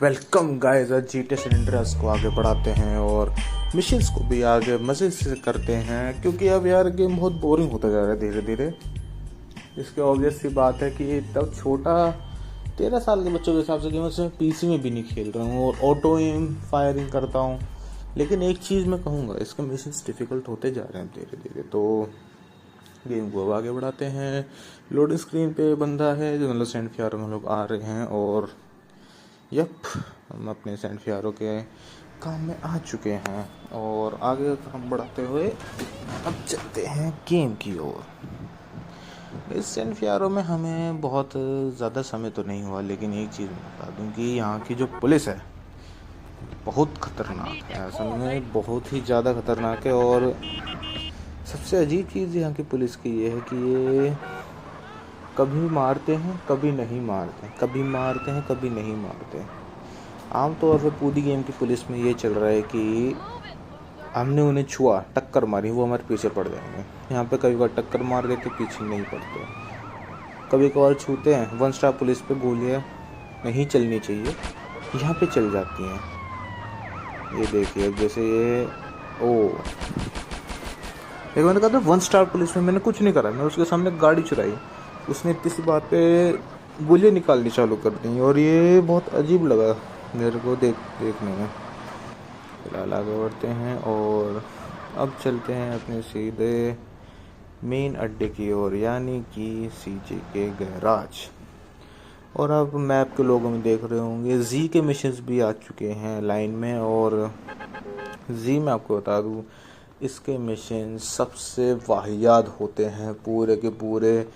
Welcome guys. आज GTA San एंड्रेआस को आगे बढ़ाते हैं और मिशंस को भी आगे मज़े से करते हैं, क्योंकि अब यार गेम बहुत बोरिंग होता जा रहा है धीरे धीरे। इसकी ऑब्वियस सी बात है कि तब छोटा 13 साल के बच्चों के हिसाब से गेम मैं पीसी में भी नहीं खेल रहा हूँ और ऑटो एम फायरिंग करता हूँ। लेकिन एक चीज़ मैं कहूँगा, इसके मिशंस डिफ़िकल्ट होते जा रहे हैं धीरे धीरे। तो गेम को अब आगे बढ़ाते हैं। लोडिंग स्क्रीन पे बंदा है जो मतलब सेंट फियारो में लोग आ रहे हैं और हम अपने सेंट फियारो के काम में आ चुके हैं और आगे हम बढ़ाते हुए अब चलते हैं गेम की ओर। इस सेंट फियारो में हमें बहुत ज़्यादा समय तो नहीं हुआ, लेकिन एक चीज़ मैं बता दूं कि यहाँ की जो पुलिस है बहुत ख़तरनाक है, असल में बहुत ही ज़्यादा ख़तरनाक है। और सबसे अजीब चीज़ यहाँ की पुलिस की ये है कि ये कभी मारते हैं कभी नहीं मारते, कभी मारते हैं कभी नहीं मारते। आमतौर पर पूरी गेम की पुलिस में ये चल रहा है कि हमने उन्हें छुआ, टक्कर मारी, वो हमारे पीछे पड़ जाएंगे। यहाँ पे कभी बार टक्कर मार देते, पीछे नहीं पड़ते। कभी कभार छूते हैं। 1 स्टार पुलिस पे गोलियाँ नहीं चलनी चाहिए, यहाँ पे चल जाती हैं। ये देखिए, जैसे ये एक मैंने कहा था 1 स्टार पुलिस में मैंने कुछ नहीं करा, मैं उसके सामने गाड़ी चुराई, उसने इतनी सी बात पे गोलियाँ निकालनी चालू कर दी और ये बहुत अजीब लगा मेरे को देखने में। फिलहाल आगे बढ़ते हैं और अब चलते हैं अपने सीधे मेन अड्डे की ओर, यानी कि सीजे के गैराज। और अब मैप के लोगों में देख रहे होंगे जी के मिशंस भी आ चुके हैं लाइन में। और जी मैं आपको बता दूं, इसके मिशन सबसे वाहियात होते हैं पूरे के पूरे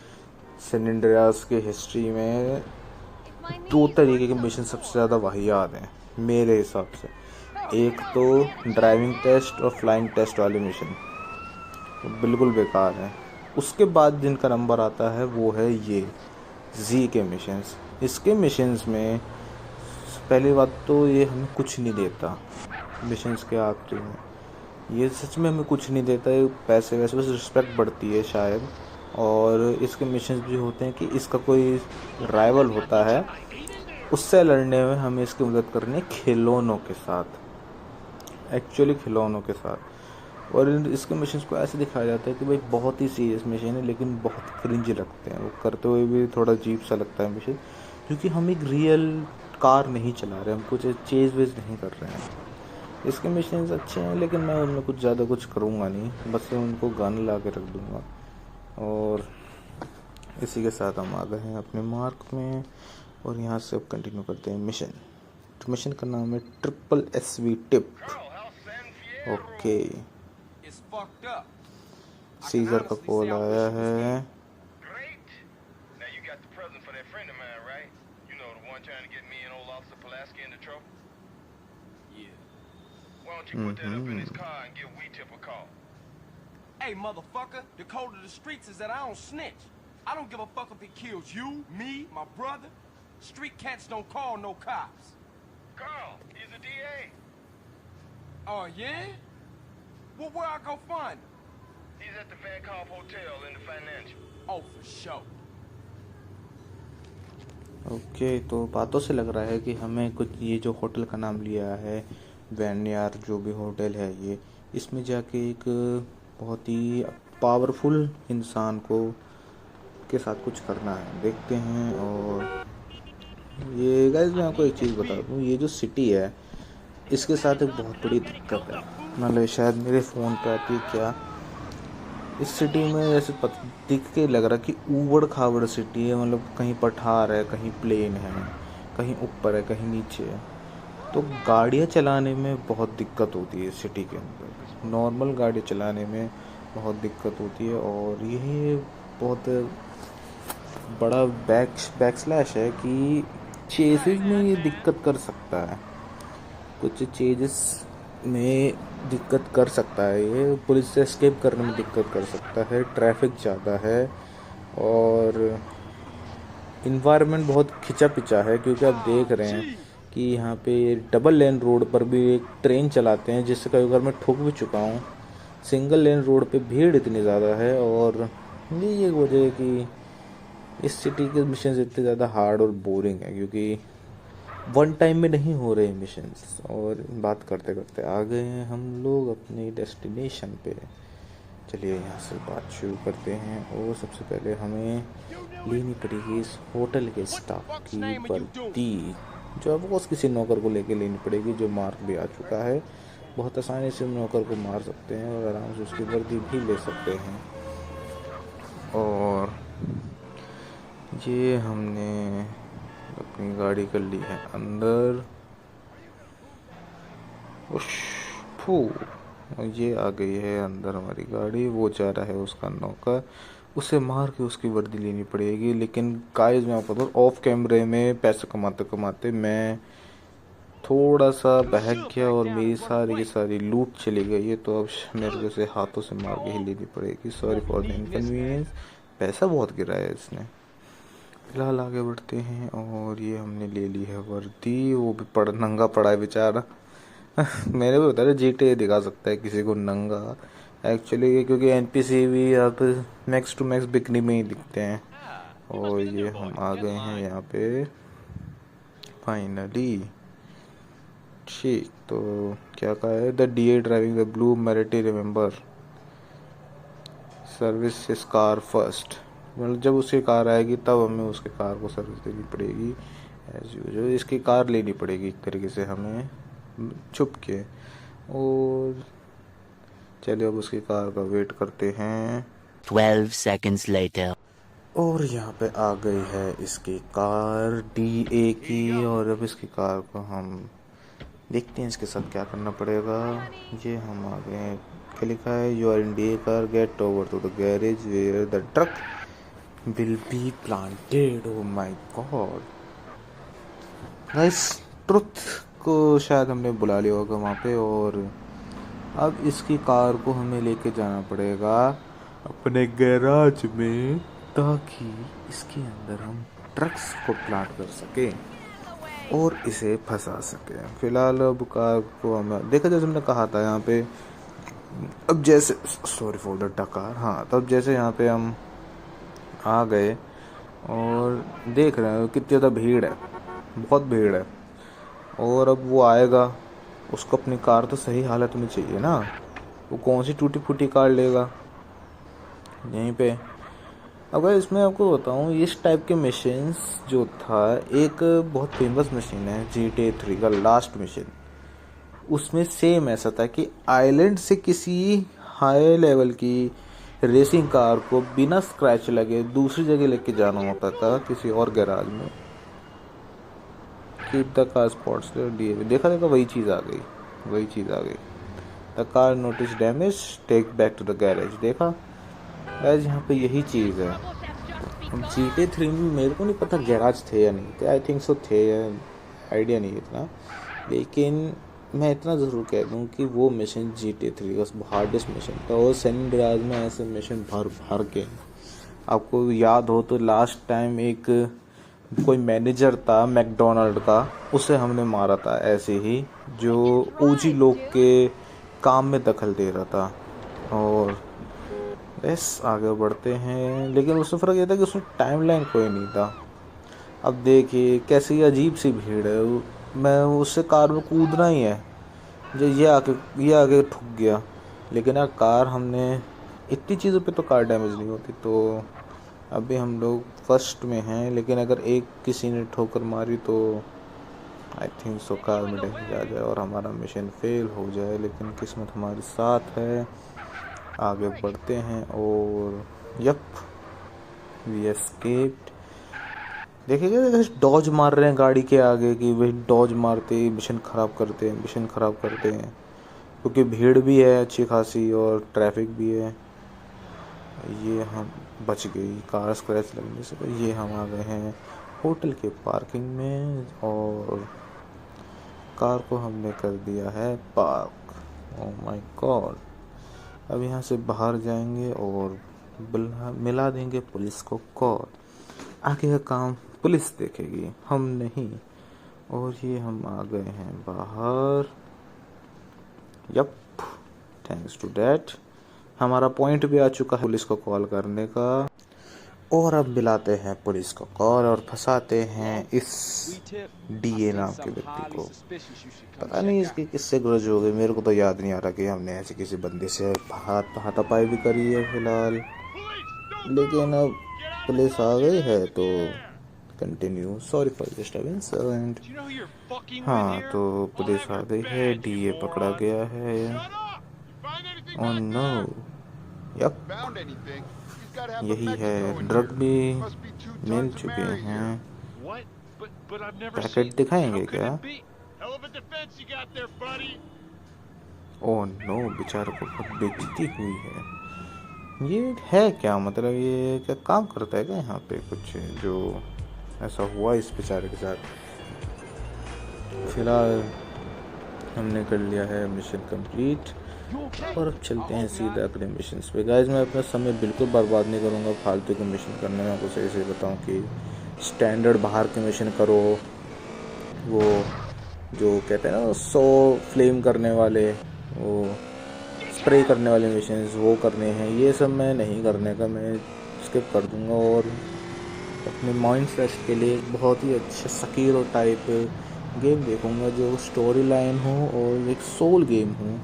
सैन एंड्रेआस के हिस्ट्री में। 2 तरीके के मिशन सबसे ज़्यादा वाहियात हैं मेरे हिसाब से। एक तो ड्राइविंग टेस्ट और फ्लाइंग टेस्ट वाले मिशन बिल्कुल बेकार हैं। उसके बाद जिनका नंबर आता है वो है ये जी के मिशंस। इसके मिशंस में पहली बात तो ये हमें कुछ नहीं देता मिशंस के आखिरी में, ये सच में हमें कुछ नहीं देता है। पैसे वैसे बस रिस्पेक्ट बढ़ती है शायद। और इसके मिशंस भी होते हैं कि इसका कोई राइवल होता है, उससे लड़ने में हमें इसकी मदद करनी है खिलौनों के साथ, एक्चुअली खिलौनों के साथ। और इसके मिशंस को ऐसे दिखाया जाता है कि भाई बहुत ही सीरियस मिशन है, लेकिन बहुत क्रिंज लगते हैं वो करते हुए भी, थोड़ा अजीब सा लगता है मिशन, क्योंकि हम एक रियल कार नहीं चला रहे, हम कुछ चेज वेज नहीं कर रहे हैं। इसके मिशंस अच्छे हैं, लेकिन मैं उनमें कुछ ज़्यादा कुछ करूँगा नहीं, बस उनको गाना ला के रख दूँगा। और इसी के साथ हम आ गए हैं अपने मार्क में और यहाँ से अब कंटिन्यू करते हैं मिशन। तो मिशन का नाम है SSSV टिप। ओके, सीजर का कॉल आया है। Hey, motherfucker, the code of the streets is that I don't snitch. I don't give a fuck if it kills you, me, my brother. Street cats don't call no cops. Carl, he's a DA. Oh, yeah? Well, where I go find him? He's at the Van Calf Hotel in the Financial. Oh, for sure. Okay, तो बातों से लग रहा है कि हमें कुछ, ये जो होटल का नाम लिया है वैनयार, जो भी होटल है ये, इसमें जाके एक बहुत ही पावरफुल इंसान को के साथ कुछ करना है, देखते हैं। और ये गाइस मैं आपको एक चीज़ बता दूँ, ये जो सिटी है इसके साथ एक बहुत बड़ी दिक्कत है, मतलब शायद मेरे फ़ोन पे आती है क्या। इस सिटी में ऐसे दिख के लग रहा कि ऊबड़ खाबड़ सिटी है, मतलब कहीं पठार है, कहीं प्लेन है, कहीं ऊपर है, कहीं नीचे है। तो गाड़ियाँ चलाने में बहुत दिक्कत होती है सिटी के अंदर, नॉर्मल गाड़ी चलाने में बहुत दिक्कत होती है। और ये बहुत बड़ा बैकस्लैश है कि चेसेस में ये दिक्कत कर सकता है, कुछ चेजेस में दिक्कत कर सकता है, ये पुलिस से एस्केप करने में दिक्कत कर सकता है। ट्रैफिक ज़्यादा है और इन्वायरमेंट बहुत खिंचा पिचा है, क्योंकि आप देख रहे हैं कि यहाँ पे डबल लेन रोड पर भी एक ट्रेन चलाते हैं, जिससे कई बार मैं ठोक भी चुका हूँ। सिंगल लेन रोड पे भीड़ इतनी ज़्यादा है और ये एक वजह है कि इस सिटी के मिशन इतने ज़्यादा हार्ड और बोरिंग है, क्योंकि वन टाइम में नहीं हो रहे मिशंस। और बात करते करते आ गए हैं हम लोग अपने डेस्टिनेशन पे। चलिए यहाँ से बात शुरू करते हैं। और सबसे पहले हमें लेनी पड़ेगी इस होटल के स्टाफ की वर्दी, जो अब बस किसी नौकर को लेके लेनी पड़ेगी, जो मार्क भी आ चुका है। बहुत आसानी से नौकर को मार सकते हैं और आराम से उसकी वर्दी भी ले सकते हैं। और ये हमने अपनी गाड़ी कर ली है अंदर। फू, ये आ गई है अंदर हमारी गाड़ी। वो जा रहा है उसका नौकर, उसे मार के उसकी वर्दी लेनी पड़ेगी। लेकिन गाइस मैं आपको बताऊं, ऑफ कैमरे में पैसे कमाते कमाते मैं थोड़ा सा बहक गया और मेरी सारी की सारी लूट चली गई है। तो अब मेरे को इसे हाथों से मार के ही लेनी पड़ेगी। Sorry for the inconvenience. पैसा बहुत गिरा है इसने। फिलहाल आगे बढ़ते हैं। और ये हमने ले ली है वर्दी। वो भी नंगा पड़ा है बेचारा। मैंने भी बताया GTA दिखा सकता है किसी को नंगा एक्चुअली, क्योंकि NPC भी अब मैक्स टू मैक्स बिकनी में ही दिखते हैं। और ये हम आ गए हैं यहाँ पे फाइनली। ठीक, तो क्या कहा है? The DA driving the blue मैरिटी remember service his car first. मतलब जब उसकी कार आएगी तब हमें उसके कार को सर्विस देनी पड़ेगी एज यूजुअल। इसकी कार लेनी पड़ेगी एक तरीके से हमें छुप के। और चलिए अब उसकी कार का वेट करते हैं। 12 seconds later. और यहाँ पे आ गई है इसकी कार DA की। और अब इसकी कार को हम देखते हैं इसके साथ क्या करना पड़ेगा। ये हम आ गए हैं। क्या लिखा है? You are in DA car, get over to the garage where the truck will be planted. Oh my god guys, truth को शायद हमने बुला लिया होगा वहाँ पे। और अब इसकी कार को हमें लेके जाना पड़ेगा अपने गैराज में, ताकि इसके अंदर हम ट्रक्स को प्लांट कर सकें और इसे फंसा सकें। फिलहाल अब कार को हमें देखा, जैसे हमने कहा था यहाँ पे, अब जैसे सॉरी फॉर द डकार। हाँ, तब जैसे यहाँ पे हम आ गए और देख रहे हैं कितनी ज़्यादा भीड़ है, बहुत भीड़ है। और अब वो आएगा, उसको अपनी कार तो सही हालत में चाहिए ना। वो कौन सी टूटी फूटी कार लेगा यहीं पे। अब इसमें आपको बताऊं, इस टाइप के मशीन्स जो था, एक बहुत फेमस मशीन है GTA 3 का लास्ट मिशन। उसमें सेम ऐसा था कि आइलैंड से किसी हाई लेवल की रेसिंग कार को बिना स्क्रैच लगे दूसरी जगह लेके जाना होता था किसी और गैराज में। कीप द कार स्पॉट्स देखा वही चीज़ आ गई। The car notice damage, take back to the garage. देखा आज यहाँ पे यही चीज़ है। अब GTA 3 में मेरे को नहीं पता गैराज थे या नहीं थे, आई थिंक सो थे, आइडिया नहीं इतना। लेकिन मैं इतना ज़रूर कह दूँ कि वो मिशन GTA 3 का हार्डेस्ट मिशन था। और सैन एंड्रियास में ऐसे मिशन भर के, आपको याद हो तो लास्ट टाइम एक कोई मैनेजर था मैकडोनल्ड का, उसे हमने मारा था ऐसे ही, जो OG लोग के काम में दखल दे रहा था। और बस आगे बढ़ते हैं। लेकिन उसमें फ़र्क ये था कि उसमें टाइमलाइन कोई नहीं था। अब देखिए कैसी अजीब सी भीड़ है। मैं उससे कार में कूदना ही है, जो ये आके ठुक गया। लेकिन यार कार हमने इतनी चीज़ों पे तो कार डैमेज नहीं होती। तो अभी हम लोग फर्स्ट में हैं, लेकिन अगर एक किसी ने ठोकर मारी तो आई थिंक सो कार में डैमेज आ जाए और हमारा मिशन फेल हो जाए। लेकिन किस्मत हमारे साथ है, आगे बढ़ते हैं। और यप, वी एस्केप्ड। देखिएगा डॉज मार रहे हैं गाड़ी के आगे, कि वही डॉज मारते ही मिशन ख़राब करते हैं क्योंकि भीड़ भी है अच्छी खासी और ट्रैफिक भी है। ये हम बच गई कार स्क्रैच लगने से। ये हम आ गए हैं होटल के पार्किंग में और कार को हमने कर दिया है पार्क। ओह माय गॉड, अब यहाँ से बाहर जाएंगे और मिला देंगे पुलिस को कॉल। आगे का काम पुलिस देखेगी, हम नहीं। और ये हम आ गए हैं बाहर। यप, थैंक्स टू डैट हमारा पॉइंट भी आ चुका है पुलिस को कॉल करने का। और अब मिलाते हैं पुलिस को कॉल और फंसाते हैं इस डीए नाम के व्यक्ति को। पता नहीं इसकी किससे ग्रज हो गई, मेरे को तो याद नहीं आ रहा कि हमने ऐसे किसी बंदे से हाथापाई भी करी है फिलहाल, लेकिन अब पुलिस आ गई है तो कंटिन्यू। Sorry for disturbance. हाँ, तो पुलिस आ गई है, डीए पकड़ा गया है। ओह नो, यप, यही है, ड्रग भी मिल चुके हैं। पैकेट दिखाएंगे क्या? ओह नो, बेचारे को बहुत बेइज्जती हुई है। ये है क्या, मतलब ये क्या काम करता है क्या यहाँ पे कुछ, जो ऐसा हुआ इस बेचारे के साथ? फिलहाल हमने कर लिया है मिशन कंप्लीट और अब चलते हैं सीधा अगले मिशन पे। गाइस, मैं अपना समय बिल्कुल बर्बाद नहीं करूँगा फालतू के मिशन करने में। आपको सही से बताऊँ कि स्टैंडर्ड बाहर के मिशन करो, वो जो कहते हैं ना 100 फ्लेम करने वाले, वो स्प्रे करने वाले मिशन वो करने हैं। ये सब मैं नहीं करने का, मैं स्किप कर दूँगा और अपने माइंड फ्रेश के लिए एक बहुत ही अच्छे सकीरो टाइप गेम देखूँगा जो स्टोरी लाइन हो और एक सोल गेम हो,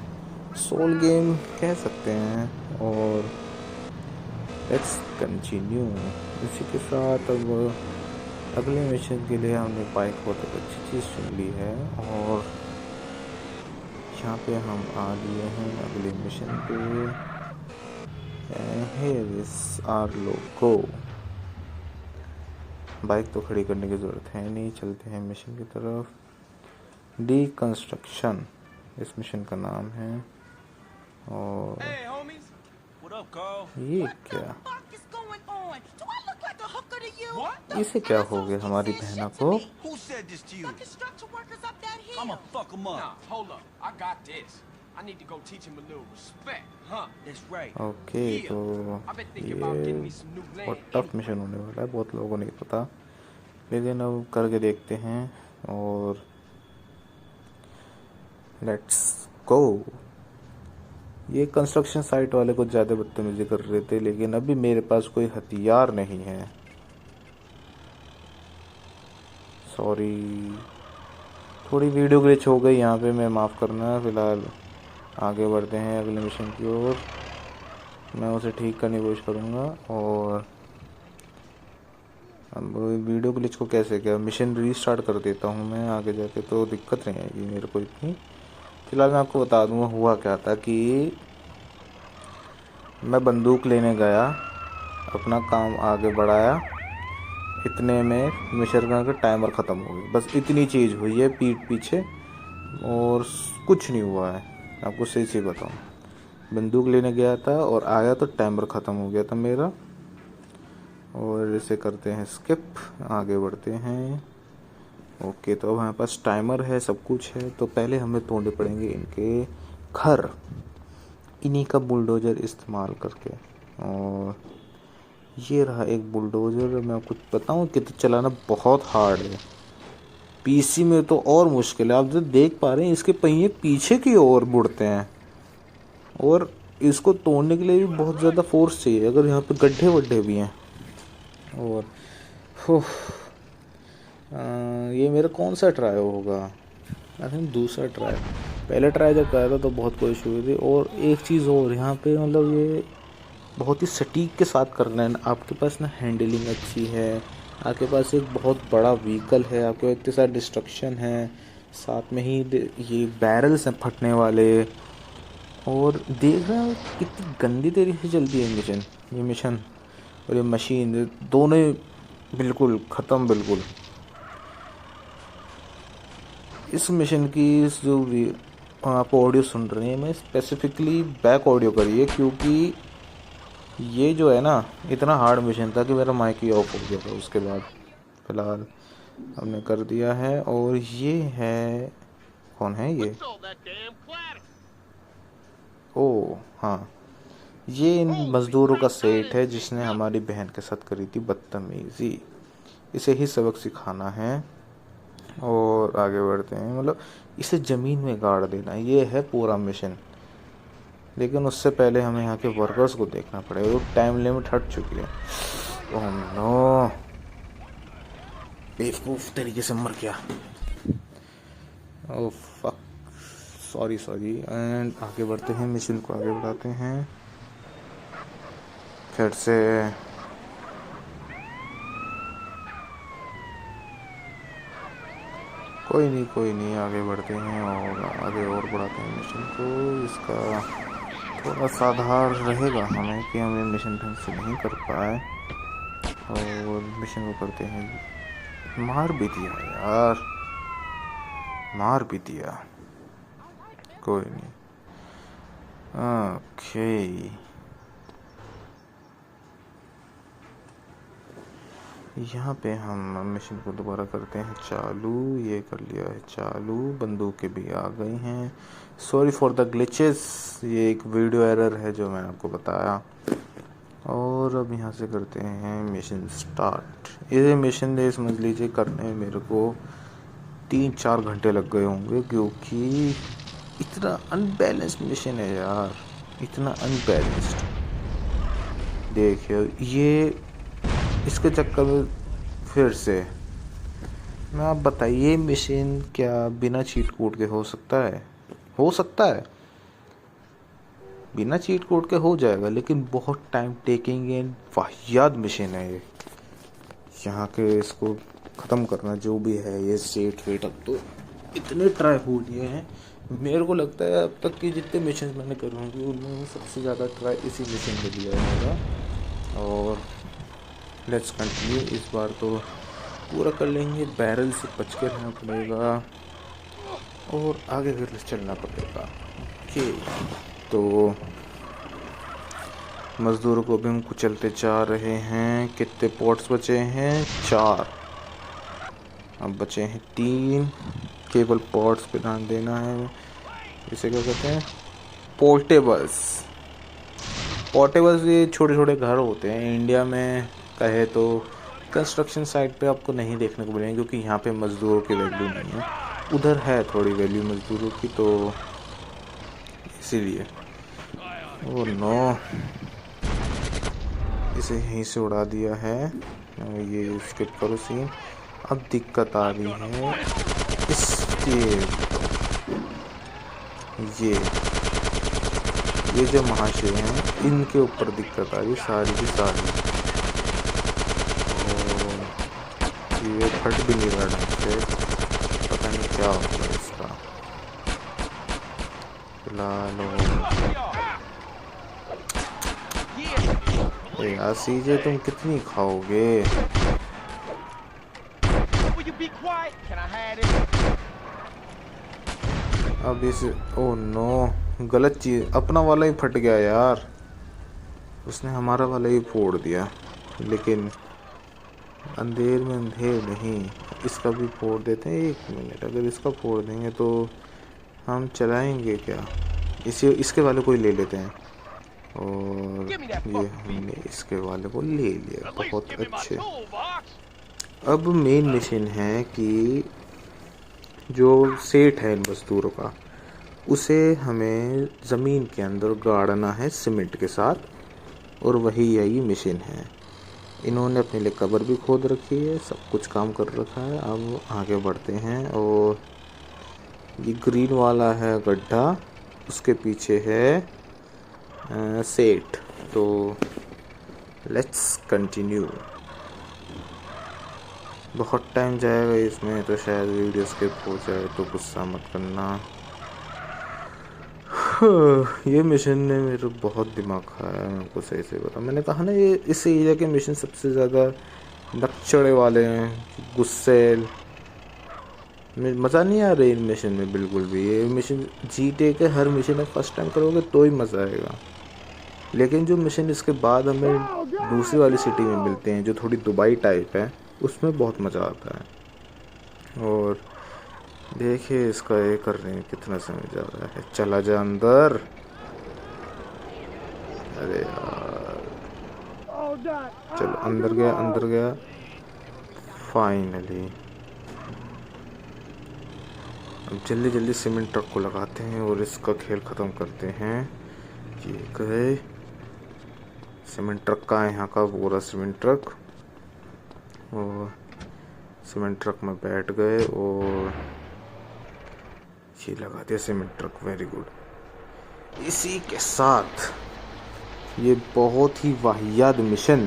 सोल गेम कह सकते हैं। और लेट्स कंटिन्यू। इसी के साथ अब अगले मिशन के लिए हमने बाइक बहुत अच्छी चीज़ चुन ली है और यहाँ पे हम आ लिए हैं अगले मिशन पे। Here is our logo. Bike तो खड़ी करने की ज़रूरत है नहीं, चलते हैं मिशन की तरफ। डीकंस्ट्रक्शन इस मिशन का नाम है। और Hey, homies. What up, Carl? ये क्या, fuck is going on? Do I look like a hooker to you? What? इसे क्या हो गया हमारी बहना को? Who said this to you? The construction workers up that hill. I'ma fuck him Nah, up. hold up. I got this. I need to go teach him a little respect, huh? That's right. Okay, तो I've been thinking about getting me ये some new बहुत land. Tough mission होने वाला है, बहुत लोगों को नहीं पता, लेकिन अब करके देखते हैं। और लेट्स गो। ये कंस्ट्रक्शन साइट वाले कुछ ज़्यादा बदतमीजी कर रहे थे, लेकिन अभी मेरे पास कोई हथियार नहीं है। सॉरी, थोड़ी वीडियो ग्लिच हो गई यहाँ पे, मैं माफ़ करना। फ़िलहाल आगे बढ़ते हैं अगले मिशन की ओर, मैं उसे ठीक करने की कोशिश करूँगा। और अब वीडियो ग्लिच को कैसे, क्या मिशन रीस्टार्ट कर देता हूँ मैं, आगे जाके तो दिक्कत नहीं आएगी मेरे को इतनी। फिलहाल मैं आपको बता दूँगा हुआ क्या था कि मैं बंदूक लेने गया, अपना काम आगे बढ़ाया, इतने में मिशन का टाइमर ख़त्म हो गया। बस इतनी चीज़ हुई है पीठ पीछे और कुछ नहीं हुआ है। आपको सही से बताऊँ, बंदूक लेने गया था और आया तो टाइमर ख़त्म हो गया था मेरा। और इसे करते हैं स्किप, आगे बढ़ते हैं। ओके, तो अब हमारे पास टाइमर है, सब कुछ है, तो पहले हमें तोड़ने पड़ेंगे इनके घर, इन्हीं का बुलडोज़र इस्तेमाल करके। और ये रहा एक बुलडोज़र। मैं आपको बताऊं कि तो चलाना बहुत हार्ड है, पीसी में तो और मुश्किल है। आप जो देख पा रहे हैं, इसके पहिए पीछे की ओर मुड़ते हैं और इसको तोड़ने के लिए भी बहुत ज़्यादा फोर्स चाहिए, अगर यहाँ पे गड्ढे वड्ढे भी हैं। और ये मेरा कौन सा ट्राई होगा? आई थिंक दूसरा ट्राई। पहले ट्राई जब कराया था तो बहुत कोशिश हुई थी। और एक चीज़ और यहाँ पे, मतलब ये बहुत ही सटीक के साथ करना है। आपके पास ना हैंडलिंग अच्छी है, आपके पास एक बहुत बड़ा व्हीकल है, आपके पास इतने सारे डिस्ट्रक्शन है, साथ में ही ये बैरल्स हैं फटने वाले। और देख रहे हो कितनी गंदी तरीके से चलती है ये मिशन और ये मशीन, दोनों बिल्कुल ख़त्म। बिल्कुल इस मिशन की जो आप ऑडियो सुन रहे हैं, मैं स्पेसिफिकली बैक ऑडियो करी है, क्योंकि ये जो है ना इतना हार्ड मिशन था कि मेरा माइक ही ऑफ हो गया था उसके बाद। फ़िलहाल हमने कर दिया है। और ये है, कौन है ये? ओह हाँ, ये इन मज़दूरों का सेठ है जिसने हमारी बहन के साथ करी थी बदतमीज़ी। इसे ही सबक सिखाना है। और आगे बढ़ते हैं, मतलब इसे ज़मीन में गाड़ देना, ये है पूरा मिशन। लेकिन उससे पहले हमें यहाँ के वर्कर्स को देखना पड़ेगा, वो टाइम लिमिट हट चुकी है। ओह नो, बेवकूफ तरीके से मर गया। Oh fuck, sorry sorry. And आगे बढ़ते हैं, मिशन को आगे बढ़ाते हैं फिर से। कोई नहीं, आगे बढ़ते हैं और आगे और बढ़ाते हैं मिशन को। इसका थोड़ा साधार रहेगा हमें कि हमें मिशन ढंग से नहीं कर पाए, और मिशन को करते हैं। मार भी दिया यार, मार भी दिया। कोई नहीं, ओके। यहाँ पे हम मिशन को दोबारा करते हैं चालू। ये कर लिया है चालू, बंदूकें भी आ गई हैं। सॉरी फॉर द ग्लिचेस, ये एक वीडियो एरर है जो मैंने आपको बताया। और अब यहाँ से करते हैं मिशन स्टार्ट। ये मिशन दे समझ लीजिए करने में मेरे को 3-4 घंटे लग गए होंगे, क्योंकि इतना अनबैलेंस्ड मिशन है यार, इतना अनबैलेंस्ड। देखिए ये इसके चक्कर में फिर से मैं, आप बताइए मिशन क्या बिना चीट कोड के हो सकता है? हो सकता है, बिना चीट कोड के हो जाएगा, लेकिन बहुत टाइम टेकिंग एंड वाहियात मिशन है ये। यहाँ के इसको ख़त्म करना जो भी है, ये सेट वेट, अब तो इतने ट्राई हो लिए हैं। मेरे को लगता है अब तक के जितने मिशन मैंने करे होंगे उनमें सबसे ज़्यादा ट्राई इसी मिशन में लिया है मेरा। और लेट्स कंटिन्यू, इस बार तो पूरा कर लेंगे। बैरल से बच के रहना पड़ेगा और आगे फिर चलना पड़ेगा। ओके, तो मज़दूरों को भी हम कुचलते जा रहे हैं। कितने पॉट्स बचे हैं? 4। अब बचे हैं 3। केवल पॉट्स पे ध्यान देना है। इसे क्या कहते हैं? पोर्टेबल्स। पोर्टेबल्स ये छोटे छोटे घर होते हैं। इंडिया में कहे तो कंस्ट्रक्शन साइट पे आपको नहीं देखने को मिलेंगे, क्योंकि यहाँ पे मज़दूरों की वैल्यू नहीं है। उधर है थोड़ी वैल्यू मज़दूरों की, तो इसीलिए। ओह नो, इसे यहीं से उड़ा दिया है। ये स्किप करो सीन। अब दिक्कत आ रही है इसके, ये जो महाशय हैं इनके ऊपर दिक्कत आ रही सारी की सारी। ये फट भी नहीं रहा ढंग से, पता नहीं क्या होगा इसका। फिलहाल यार सीजे तुम कितनी खाओगे? अब इस, ओह नो, गलत चीज, अपना वाला ही फट गया यार। उसने हमारा वाला ही फोड़ दिया, लेकिन अंधेर में अंधेर नहीं, इसका भी फोड़ देते हैं। 1 मिनट, अगर इसका फोड़ देंगे तो हम चलाएंगे क्या? इसके वाले को ही ले लेते हैं। और ये हमने इसके वाले को ले लिया, बहुत अच्छे। अब मेन मिशन है कि जो सेट है इन मजदूरों का, उसे हमें ज़मीन के अंदर गाड़ना है सीमेंट के साथ, और वही यही मिशन है। इन्होंने अपने लिए कब्र भी खोद रखी है, सब कुछ काम कर रखा है। अब आगे बढ़ते हैं, और ये ग्रीन वाला है गड्ढा, उसके पीछे है सेट। तो लेट्स कंटिन्यू। बहुत टाइम जाएगा इसमें, तो शायद वीडियो स्किप हो जाए, तो गुस्सा मत करना। ये मिशन ने मेरे बहुत दिमाग खाया, मेरे को सही से बता। मैंने कहा ना, ये इस एरिया के मिशन सबसे ज़्यादा नकचड़े वाले हैं, गुस्सेल। मज़ा नहीं आ रहा इन मिशन में बिल्कुल भी। ये मिशन GTA के हर मिशन में फर्स्ट टाइम करोगे तो ही मज़ा आएगा, लेकिन जो मिशन इसके बाद हमें दूसरी वाली सिटी में मिलते हैं, जो थोड़ी दुबई टाइप है, उसमें बहुत मज़ा आता है। और देखिए इसका ये कर रहे हैं, कितना समय जा रहा है। चला जा अंदर। अरे यार, चलो अंदर गया, अंदर गया फाइनली। अब जल्दी जल्दी सीमेंट ट्रक को लगाते हैं और इसका खेल ख़त्म करते हैं। ये गए सीमेंट ट्रक का है यहाँ का पूरा सीमेंट ट्रक। और सीमेंट ट्रक में बैठ गए और ये लगा दिया सीमेंट ट्रक। Very good. इसी के साथ ये बहुत ही वाहियात मिशन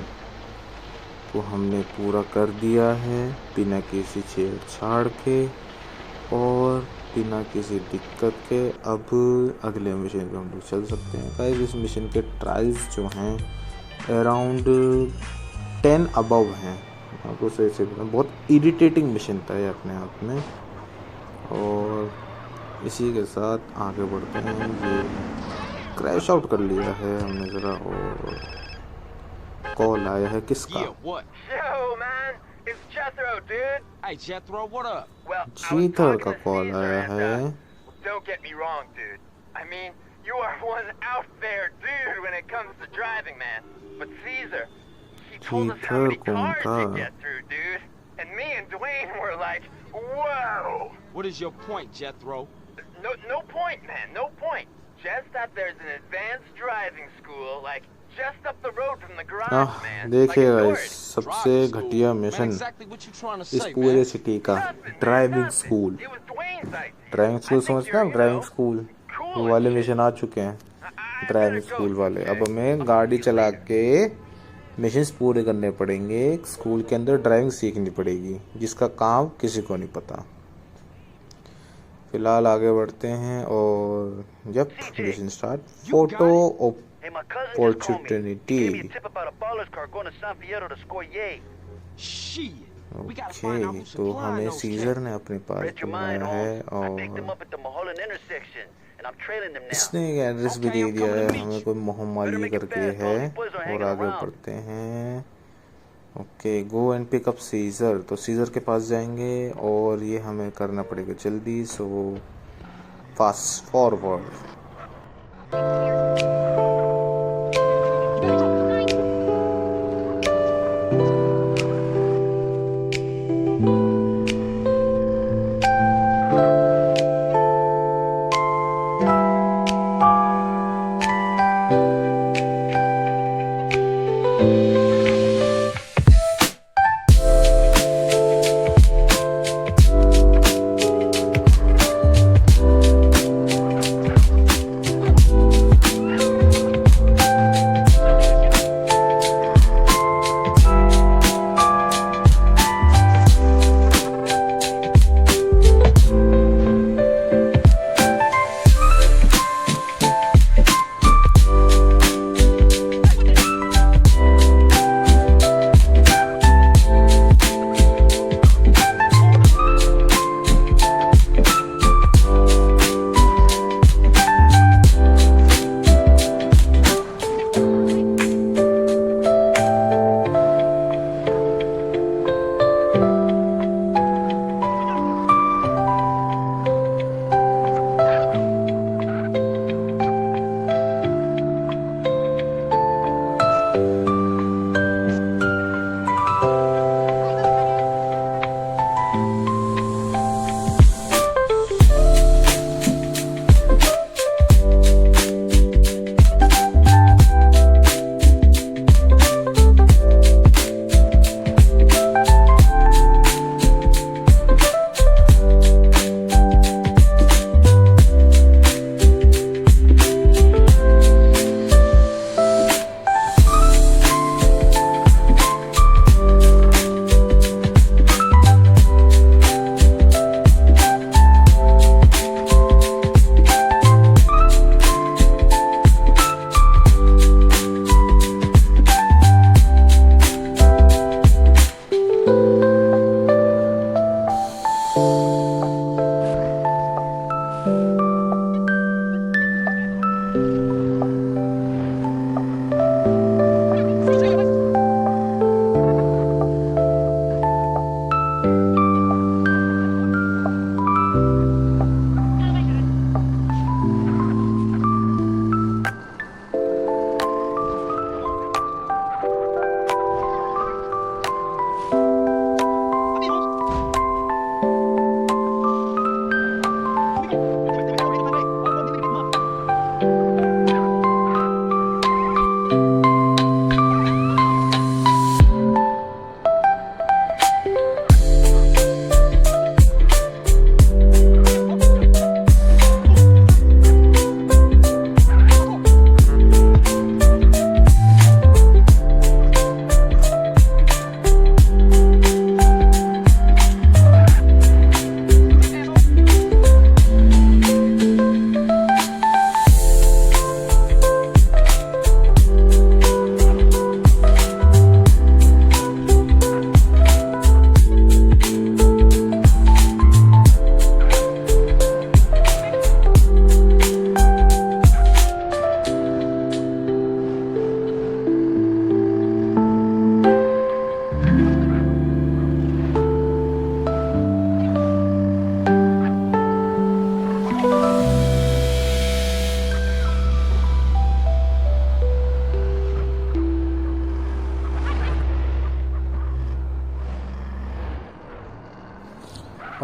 को हमने पूरा कर दिया है बिना किसी छेड़छाड़ के और बिना किसी दिक्कत के। अब अगले मिशन पे हम लोग चल सकते हैं। गाइस इस मिशन के ट्रायल्स जो हैं अराउंड 10 अबव हैं। आपको सही से बताऊं, बहुत इरिटेटिंग मिशन था ये अपने आप में। और इसी के साथ आगे बढ़ते हैं। ये क्रैश आउट कर लिया है हमने ज़रा। और कॉल आया है किसका? Yeah, what? Yo, man, it's Jethro, dude. Hey, Jethro, what up? Well, I was जीथर talking का to कॉल Caesar आया and, है। don't get me wrong, dude. I mean, you are one out there dude when it comes to driving, man. But Caesar, he told us how many Caesar कौन cars था? to get through, dude. And me and Dwayne were like, whoa. What is your point, Jethro? No point, man, no point. Just that there's an advanced driving school, like, just up the road from the garage, man. देखिएगा Like इस authority. सबसे घटिया Man, mission exactly what you trying to इस say, पूरे man? City का Nothing, man, driving nothing. School. It was Dwayne's idea. Driving school I think समझते हैं you're, आप? you driving know, school cool वो and वाले shit. मिशन आ चुके हैं I driving better go, school वाले। okay? अब हमें गाड़ी चला के मिशंस पूरे करने पड़ेंगे। स्कूल के अंदर ड्राइविंग सीखनी पड़ेगी जिसका काम किसी को नहीं पता। फिलहाल आगे बढ़ते हैं और जब mission start. Photo Hey, my cousin just called me. He gave me opportunity. a tip about a baller's car going to San Fierro to score yay. Shit. We gotta find out okay who's तो supplying हमें those scissor cats. ने अपने पास Read your mind, बुलाया है Holmes. I picked them और up at the Mulholland intersection, and I'm trailing them now. इसने एक address भी Okay, दे I'm दिया coming है to meet हमें। you. कोई मोहम्मली Better make it करके fast, है। these boys are और hanging आगे around. बढ़ते हैं। Okay go and pick up Cesar. तो सीजर के पास जाएंगे और ये हमें करना पड़ेगा जल्दी। So fast forward.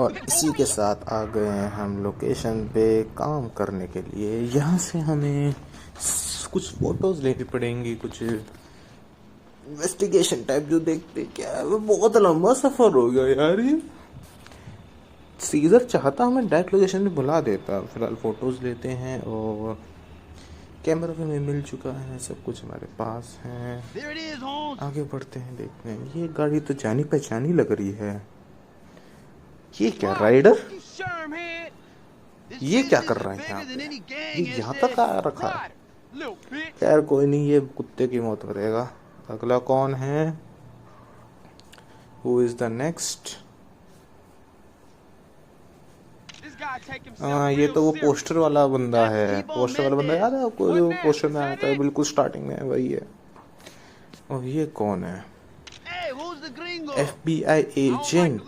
और इसी के साथ आ गए हैं हम लोकेशन पे काम करने के लिए। यहाँ से हमें कुछ फोटोज लेनी पड़ेंगी, कुछ इन्वेस्टिगेशन टाइप जो देखते क्या है। वो बहुत लंबा सफर हो गया यार। ये सीजर चाहता हमें डायरेक्ट लोकेशन पे बुला देता। फिलहाल फोटोज लेते हैं और कैमरा भी हमें मिल चुका है, सब कुछ हमारे पास है। आगे बढ़ते हैं, देखते हैं। ये गाड़ी तो जानी पहचानी लग रही है। ये क्या राइडर, ये क्या कर रहा है यहाँ पे? ये यहाँ तक आ रखा है। खैर कोई नहीं, ये कुत्ते की मौत करेगा। अगला कौन है? Who is the next? ये तो वो पोस्टर वाला बंदा है। पोस्टर वाला बंदा याद है आपको, जो पोस्टर में आता है बिल्कुल स्टार्टिंग में, वही है। और ये कौन है? FBI agent.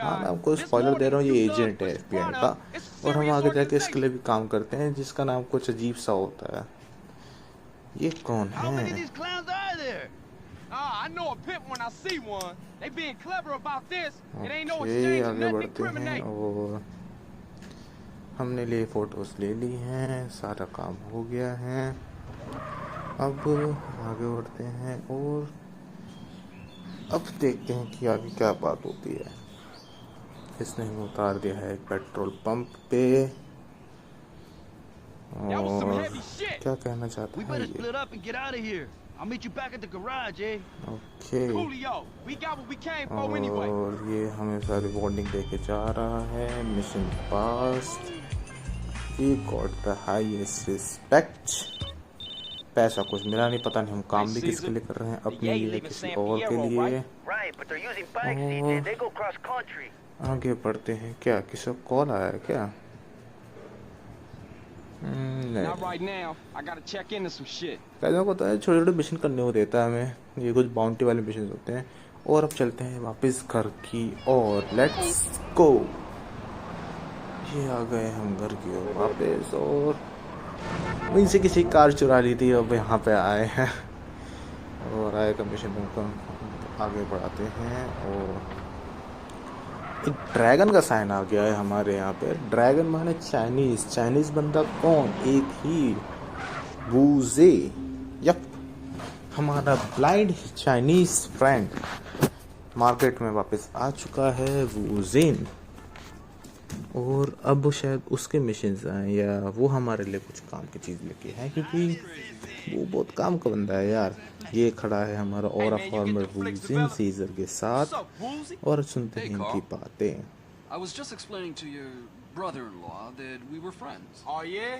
हाँ, मैं आपको स्पॉइलर दे रहा हूँ, ये एजेंट है FBI का। और हम आगे जाके इसके लिए भी काम करते हैं, जिसका नाम कुछ अजीब सा होता है। ये कौन है? ओके, आगे बढ़ते हैं और हमने लिए फोटोज ले ली हैं, सारा काम हो गया है। अब आगे बढ़ते हैं और अब देखते हैं कि आगे क्या बात होती है। इसने हमें उतार दिया है एक पेट्रोल पंप पे। और क्या कहना चाहता है ये? ओके, और ये हमें सारी वार्निंग देके जा रहा है। Mission pass, we got the highest respect. पैसा कुछ मिला नहीं, पता नहीं हम काम भी किसके लिए कर रहे हैं, अपने लिए किसी और के लिए। और आगे बढ़ते हैं। क्या किसी का कॉल आया है क्या? कैसे को तो है, छोटे छोटे मिशन करने को देता है हमें। ये कुछ बाउंटी वाले मिशन होते हैं। और अब चलते हैं वापस घर की और लेट्स गो। ये आ गए हम घर की ओर वापस, और वहीं से किसी कार चुरा ली थी, अब यहाँ पे आए हैं और आए का मिशन को आगे बढ़ाते हैं। और एक ड्रैगन का साइन आ गया है हमारे यहाँ पे। ड्रैगन माने चाइनीज। चाइनीज बंदा कौन? एक ही वूजे। यप, हमारा ब्लाइंड चाइनीज फ्रेंड मार्केट में वापस आ चुका है, वूजेन। और अब शायद उसके मिशंस आए या वो हमारे लिए कुछ काम की चीज़ लेके है, क्योंकि वो बहुत काम का बंदा है यार। ये खड़ा है हमारा और फार्मर वूजेन सीजर के साथ, और सुनते हैं इनकी बातें। I was just explaining to your brother-in-law that we were friends. Oh yeah?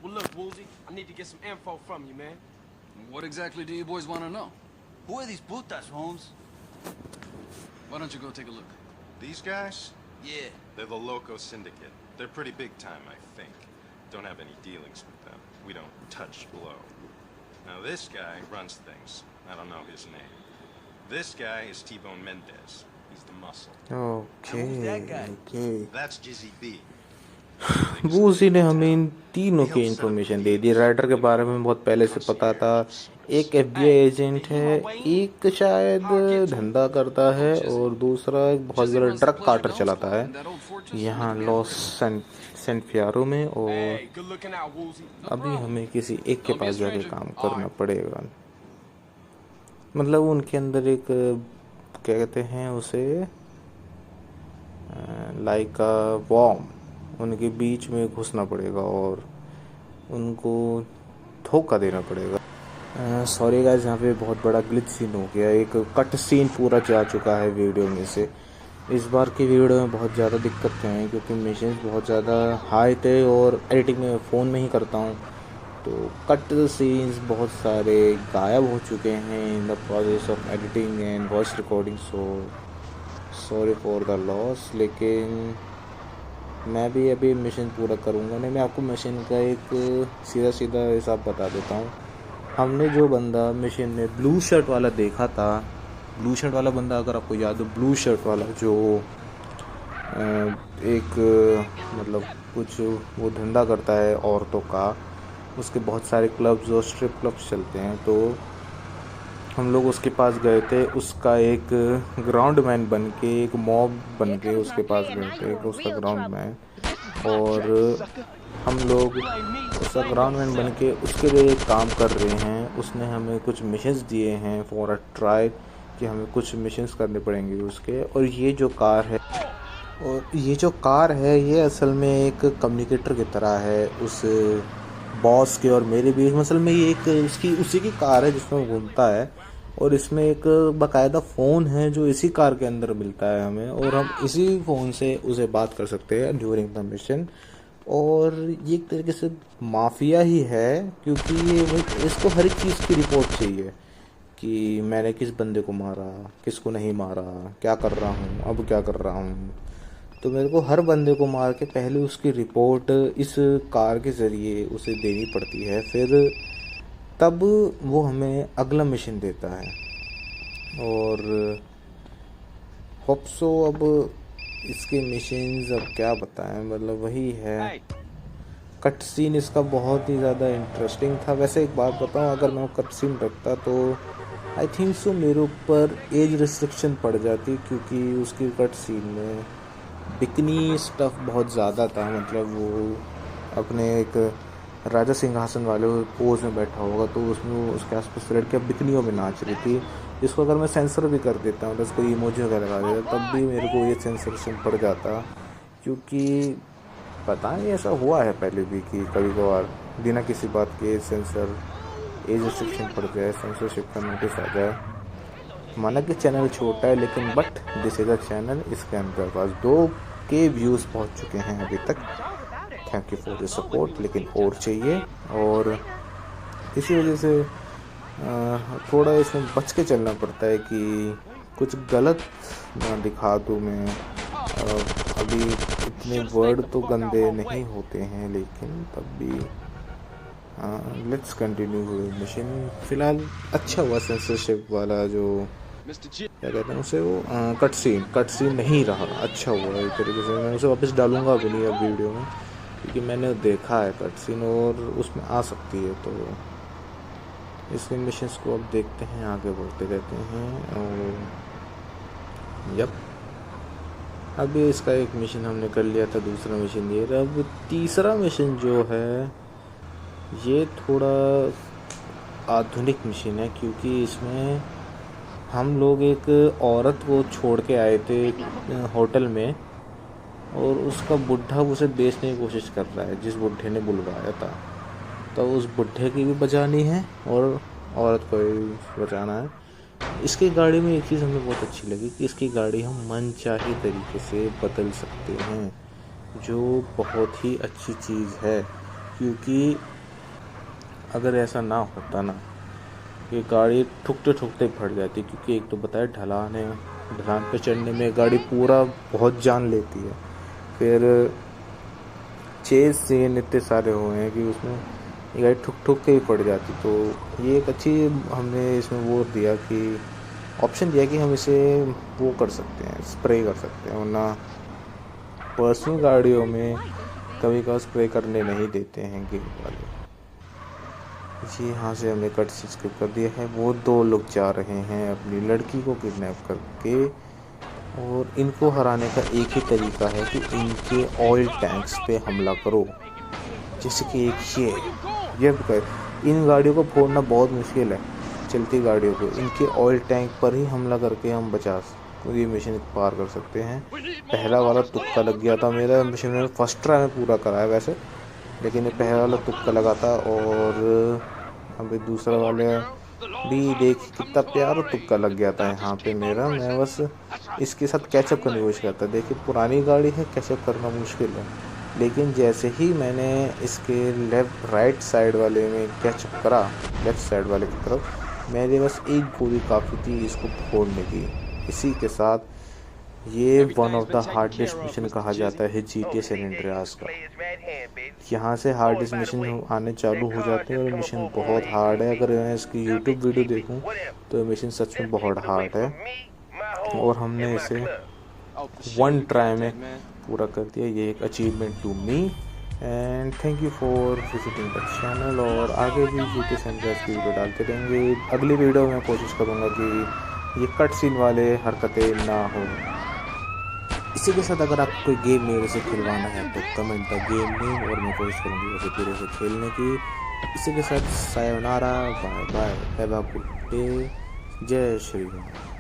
Well look, Woolsey, I need to get some info from you, man. What exactly do you boys want to know? Who are these putas, Holmes? Why don't you go take a look? These guys? Yeah. They're the Loco Syndicate. They're pretty big time, I think. Don't have any dealings with them. We don't touch blow. Now this guy runs things. I don't know his name. This guy is T-Bone Mendez. He's the muscle. Okay, who's that guy? okay. That's Jizzy B. Woozi ने हमें इन तीनों की information दे दी। Rider के बारे में बहुत पहले से पता था। एक FBI एजेंट है, एक शायद धंधा करता है, और दूसरा एक बहुत बड़ा ट्रक कार्टर चलाता है यहाँ लॉस सेंट फियारो में। और Hey, good looking out, Woolsey. अभी हमें किसी एक के पास जाके काम करना पड़ेगा। मतलब उनके अंदर एक क्या कहते हैं उसे, लाइक वॉर्म, उनके बीच में घुसना पड़ेगा और उनको धोखा देना पड़ेगा। सॉरी गाइस, यहाँ पे बहुत बड़ा ग्लिच सीन हो गया। एक कट सीन पूरा जा चुका है वीडियो में से। इस बार की वीडियो में बहुत ज़्यादा दिक्कतें हैं, क्योंकि मिशंस बहुत ज़्यादा हाई थे और एडिटिंग में फ़ोन में ही करता हूँ, तो कट सीन्स बहुत सारे गायब हो चुके हैं in the process of editing and voice recording. So sorry for the loss. लेकिन मैं भी अभी मिशन पूरा करूँगा। नहीं, मैं आपको मिशन का एक सीधा सीधा हिसाब बता देता हूँ। हमने जो बंदा मिशन में ब्लू शर्ट वाला देखा था, ब्लू शर्ट वाला बंदा अगर आपको याद हो, ब्लू शर्ट वाला जो एक मतलब कुछ वो धंधा करता है औरतों का, उसके बहुत सारे क्लब्स और स्ट्रिप क्लब्स चलते हैं। तो हम लोग उसके पास गए थे, उसका एक ग्राउंड मैन बन के, एक मॉब बन के उसके पास गए थे, उसका ग्राउंड मैन। और हम लोग उसका ग्राउंड मैन बन के उसके लिए एक काम कर रहे हैं। उसने हमें कुछ मिशंस दिए हैं फॉर अ ट्राई, कि हमें कुछ मिशंस करने पड़ेंगे उसके। और ये जो कार है ये असल में एक कम्युनिकेटर की तरह है उस बॉस के और मेरे बीच। असल में ये एक उसी की कार है जिसमें वो घूमता है, और इसमें एक बाकायदा फ़ोन है जो इसी कार के अंदर मिलता है हमें, और हम इसी फ़ोन से उसे बात कर सकते हैं ड्यूरिंग द मिशन। और ये एक तरीके से माफिया ही है, क्योंकि ये इसको हर एक चीज़ की रिपोर्ट चाहिए कि मैंने किस बंदे को मारा, किसको नहीं मारा, क्या कर रहा हूँ, अब क्या कर रहा हूँ। तो मेरे को हर बंदे को मार के पहले उसकी रिपोर्ट इस कार के ज़रिए उसे देनी पड़ती है, फिर तब वो हमें अगला मिशन देता है। और होप सो अब इसके मिशंस अब क्या बताएं, मतलब वही है। कट सीन इसका बहुत ही ज़्यादा इंटरेस्टिंग था। वैसे एक बात बताऊं, अगर मैं कट सीन रखता तो आई थिंक सो मेरे ऊपर एज रिस्ट्रिक्शन पड़ जाती, क्योंकि उसकी कट सीन में बिकनी स्टफ़ बहुत ज़्यादा था। मतलब वो अपने एक राजा सिंहासन वाले पोज में बैठा होगा, तो उसमें उसके आसपास लड़कियाँ बिकनियों में नाच रही थी, जिसको अगर मैं सेंसर भी कर देता हूँ, कोई इमोजी वगैरह लगा देता, तब भी मेरे को ये सेंसरेशन पड़ जाता। क्योंकि पता नहीं ऐसा हुआ है पहले भी कि कभी कभार बिना किसी बात के सेंसर एज रिस्ट्रिक्शन पड़ जाए, सेंसरशिप का नोटिस आ जाए। माना कि चैनल छोटा है, लेकिन but this is a channel, इसके अंदर पास 2K व्यूज़ पहुँच चुके हैं अभी तक। Thank you for the support, लेकिन और चाहिए। और इसी वजह से थोड़ा इसमें बच के चलना पड़ता है कि कुछ गलत ना दिखा दूँ मैं। अभी इतने वर्ड तो गंदे नहीं होते हैं, लेकिन तब भी लेट्स कंटिन्यू मिशन। फ़िलहाल अच्छा हुआ सेंसरशिप वाला जो क्या कहते हैं उसे, वो कट सीन नहीं रहा, अच्छा हुआ एक तरीके से। मैं उसे वापस डालूंगा भी नहीं अब वीडियो में, क्योंकि मैंने देखा है कट सीन और उसमें आ सकती है। तो इसके मिशंस को अब देखते हैं, आगे बढ़ते रहते हैं। और यप, अभी इसका एक मिशन हमने कर लिया था, दूसरा मिशन ये रहा। अब तीसरा मिशन जो है ये थोड़ा आधुनिक मिशन है, क्योंकि इसमें हम लोग एक औरत को छोड़ के आए थे होटल में, और उसका बुढ़ा उसे बेचने की कोशिश कर रहा है, जिस बुढ़े ने बुलवाया था। तो उस बुढ़े की भी बचानी है और औरत को भी बचाना है। इसकी गाड़ी में एक चीज़ हमें बहुत अच्छी लगी कि इसकी गाड़ी हम मनचाहे तरीके से बदल सकते हैं, जो बहुत ही अच्छी चीज़ है। क्योंकि अगर ऐसा ना होता ना, ये गाड़ी ठुकते ठुकते फट जाती, क्योंकि एक तो बताया ढलान पे चढ़ने में गाड़ी पूरा बहुत जान लेती है। फिर चेज सीन इतने सारे हुए हैं कि उसमें ये गाड़ी ठुक ठुक के ही पड़ जाती। तो ये एक अच्छी हमने इसमें वो दिया कि ऑप्शन दिया कि हम इसे वो कर सकते हैं, स्प्रे कर सकते हैं, वरना पर्सनल गाड़ियों में कभी कभार स्प्रे करने नहीं देते हैं गेम वाले। जी, यहाँ से हमने कट स्किप कर दिया है। वो 2 लोग जा रहे हैं अपनी लड़की को किडनैप करके, और इनको हराने का एक ही तरीका है कि इनके ऑयल टैंक्स पे हमला करो। जैसे कि एक ये इन गाड़ियों को फोड़ना बहुत मुश्किल है, चलती गाड़ियों को। इनके ऑयल टैंक पर ही हमला करके हम ये मिशन पार कर सकते हैं। पहला वाला तुक्का लग गया था मेरा मिशन में, फर्स्ट ट्राई में पूरा कराया वैसे, लेकिन ये पहला वाला तुक्का लगा था। और अभी दूसरा वाले भी देख कितना प्यारा तुक्का लग गया था यहाँ पे मेरा। मैं बस इसके साथ कैचअप करने की कोशिश करता। देखिए पुरानी गाड़ी है, कैचअप करना मुश्किल है, लेकिन जैसे ही मैंने इसके राइट साइड वाले में कैचअप करा, लेफ्ट साइड वाले की तरफ, मेरे बस एक गोली काफ़ी थी इसको फोड़ने की। इसी के साथ ये one of the hardest mission कहा जाता है GTA सैन एंड्रियास का। यहाँ से हार्डेस्ट मिशन आने चालू हो जाते हैं, और मिशन बहुत हार्ड है। अगर मैं इसकी YouTube वीडियो देखूँ तो मिशन सच में बहुत हार्ड है, और हमने इसे 1 ट्राई में पूरा कर दिया। ये एक achievement to me. And and thank you for visiting the channel. और आगे भी GTA San Andreas की वीडियो डालते रहेंगे। अगली वीडियो में कोशिश करूँगा कि ये कट सीन वाले हरकतें ना हो। इसी के साथ अगर आपको कोई गेम मेरे से खिलवाना है तो कमेंट द गेम नेम और मैं कोशिश करूँगी उसे पूरे से खेलने की। इसी के साथ सायोनारा, bye bye, have a good day, जय श्री राम।